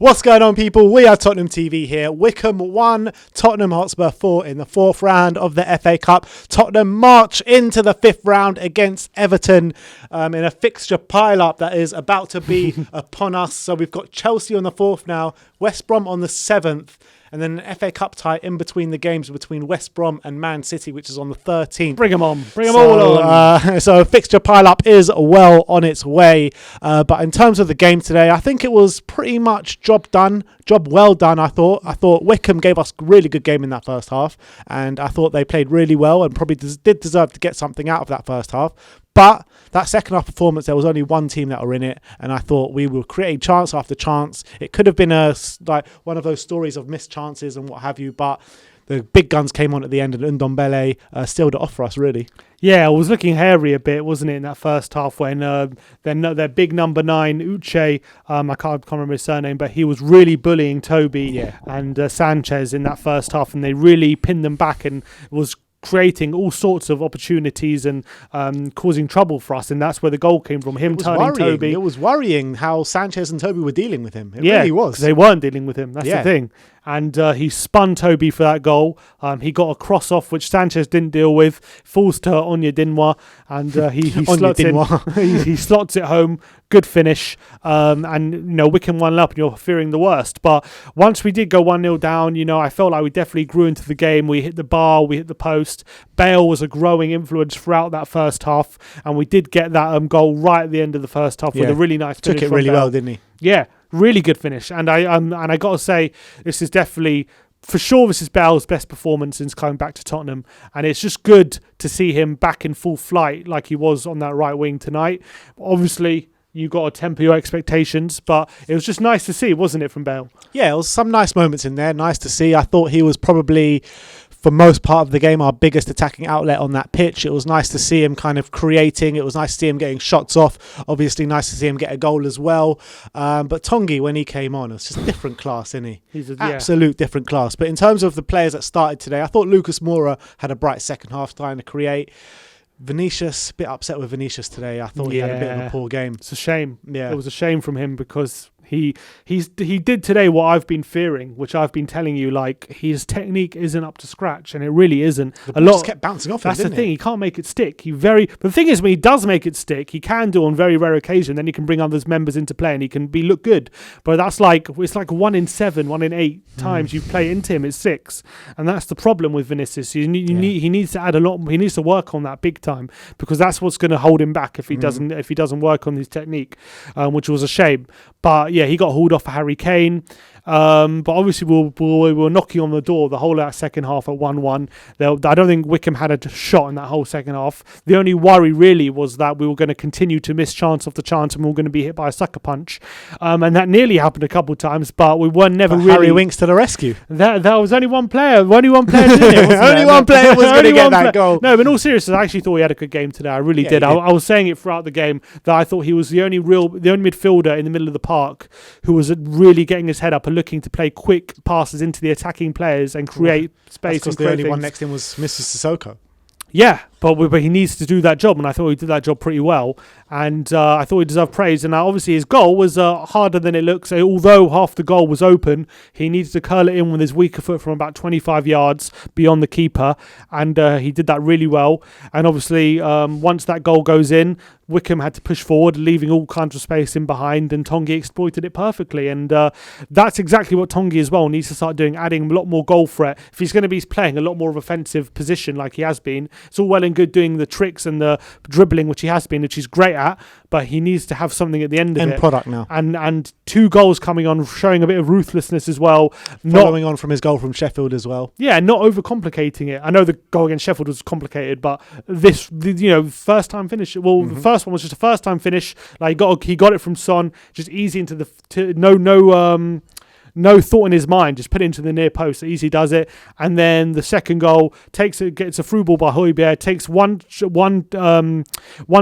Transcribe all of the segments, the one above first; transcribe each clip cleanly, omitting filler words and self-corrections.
What's going on, people? We are Tottenham TV here. Wycombe 1, Tottenham Hotspur 4 in the fourth round of the FA Cup. Tottenham march into the fifth round against Everton in a fixture pile-up that is about to be upon us. So we've got Chelsea on the 4th now, West Brom on the 7th, and then an FA Cup tie in between the games between West Brom and Man City, which is on the 13th. Bring them on. Bring them all on. So fixture pile-up is well on its way. But in terms of the game today, I think it was pretty much job well done, I thought. I thought Wycombe gave us a really good game in that first half, and I thought they played really well and probably did deserve to get something out of that first half. But that second half performance, there was only one team that were in it, and I thought we were creating chance after chance. It could have been one of those stories of missed chances and what have you, but the big guns came on at the end, and Ndombele sealed it off for us, really. Yeah, it was looking hairy a bit, wasn't it, in that first half when their big number 9, Uche, I can't remember his surname, but he was really bullying Toby and Sanchez in that first half, and they really pinned them back and was creating all sorts of opportunities and causing trouble for us, and that's where the goal came from, him turning Toby. It was worrying how Sanchez and Toby were dealing with him. It really was. They weren't dealing with him, that's the thing. And he spun Toby for that goal. He got a cross off, which Sanchez didn't deal with, falls to Onyedinma, and he slots in. he slots it home. Good finish. And Wycombe 1-0 up, and you're fearing the worst. But once we did go 1-0 down, I felt like we definitely grew into the game. We hit the bar, we hit the post. Bale was a growing influence throughout that first half, and we did get that goal right at the end of the first half with a really nice finish. Took it really well, didn't he? Yeah. Really good finish, and I got to say, this is definitely, for sure, this is Bale's best performance since coming back to Tottenham, and it's just good to see him back in full flight like he was on that right wing tonight. Obviously, you got to temper your expectations, but it was just nice to see, wasn't it, from Bale? Yeah, it was some nice moments in there, nice to see. I thought he was probably, for most part of the game, our biggest attacking outlet on that pitch. It was nice to see him kind of creating. It was nice to see him getting shots off. Obviously, nice to see him get a goal as well. But Tongi, when he came on, it was just different class, isn't he? He's absolute different class. But in terms of the players that started today, I thought Lucas Moura had a bright second half trying to create. Vinicius, a bit upset with Vinicius today. I thought he had a bit of a poor game. It's a shame. Yeah, it was a shame from him because he did today what I've been fearing, which I've been telling you, like, his technique isn't up to scratch, and it really isn't. The ball just kept bouncing off him, That's the thing. He can't make it stick. But the thing is, when he does make it stick, he can do on very rare occasion. Then he can bring other members into play, and he can look good. But it's like 1 in 7, 1 in 8 times you play into him, it's 6, and that's the problem with Vinicius. He needs to add a lot. He needs to work on that big time, because that's what's going to hold him back if he doesn't work on his technique, which was a shame. But yeah, he got hauled off for Harry Kane. But obviously we were knocking on the door the whole of that second half at 1-1. I don't think Wycombe had a shot in that whole second half. The only worry really was that we were going to continue to miss chance after chance, and we were going to be hit by a sucker punch. And that nearly happened a couple of times, but we were never really... Harry Winks to the rescue. That was only one player. Only one player did it, wasn't Only one player was going to get that goal. No, but in all seriousness, I actually thought he had a good game today. I really did. I was saying it throughout the game that I thought he was the only midfielder in the middle of the park who was really getting his head up and looking to play quick passes into the attacking players and create space. Because the only one next to him was Mr. Sissoko. Yeah, but he needs to do that job, and I thought he did that job pretty well, and I thought he deserved praise. And obviously his goal was harder than it looks. Although half the goal was open, he needed to curl it in with his weaker foot from about 25 yards beyond the keeper, and he did that really well. And obviously once that goal goes in, Wycombe had to push forward, leaving all kinds of space in behind, and Tongi exploited it perfectly. And that's exactly what Tongi as well needs to start doing, adding a lot more goal threat. If he's going to be playing a lot more of offensive position like he has been, it's all well and good doing the tricks and the dribbling, which he has been, which he's great at, but he needs to have something at the end of it. End product now. And 2 goals coming on, showing a bit of ruthlessness as well. Following on from his goal from Sheffield as well. Yeah, not overcomplicating it. I know the goal against Sheffield was complicated, but first time finish. Well, the first one was just a first time finish. Like he got it from Son, just easy into no thought in his mind, just put it into the near post. Easy does it. And then the second goal gets a through ball by Højbjerg, takes one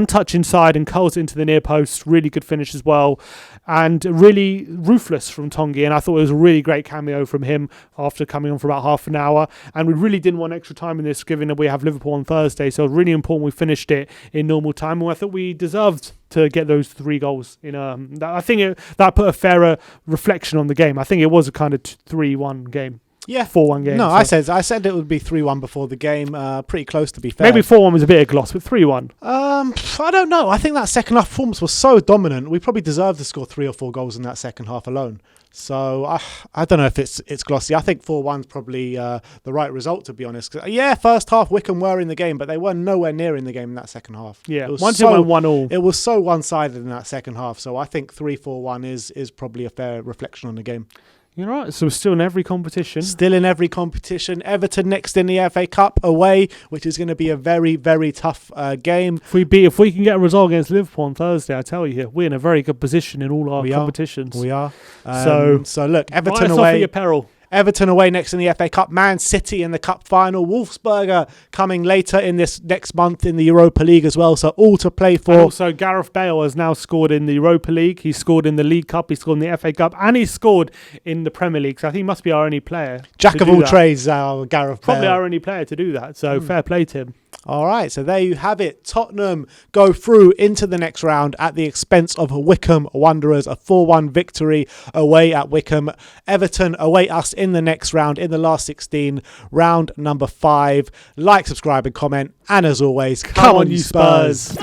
touch inside and curls it into the near post. Really good finish as well. And really ruthless from Tongi. And I thought it was a really great cameo from him after coming on for about half an hour. And we really didn't want extra time in this, given that we have Liverpool on Thursday. So it was really important we finished it in normal time. And I thought we deserved to get those 3 goals. I think that put a fairer reflection on the game. I think it was a kind of 3-1 game. Yeah, 4-1 game. No, so. I said it would be 3-1 before the game. Pretty close, to be fair. Maybe 4-1 was a bit of gloss, but 3-1. I don't know. I think that second half performance was so dominant. We probably deserved to score 3 or 4 goals in that second half alone. So I don't know if it's glossy. I think 4-1's probably the right result, to be honest. Yeah, first half Wycombe were in the game, but they were nowhere near in the game in that second half. Yeah, once it went 1-1. It was so one-sided in that second half. So I think 3-4-1 is probably a fair reflection on the game. You're right. So we're still in every competition. Still in every competition. Everton next in the FA Cup away, which is going to be a very, very tough game. If we can get a result against Liverpool on Thursday, I tell you, we're in a very good position in all our competitions. We are. So look, Everton right away. Off your peril. Everton away next in the FA Cup. Man City in the Cup final. Wolfsburger coming later in this next month in the Europa League as well. So all to play for. And also, Gareth Bale has now scored in the Europa League. He scored in the League Cup. He scored in the FA Cup. And he scored in the Premier League. So I think he must be our only player. Jack of all trades, Gareth Bale. Probably our only player to do that. So fair play to him. All right, so there you have it. Tottenham go through into the next round at the expense of Wycombe Wanderers. A 4-1 victory away at Wycombe. Everton await us in the next round, in the last 16, round number 5. Like, subscribe and comment. And as always, come on you Spurs.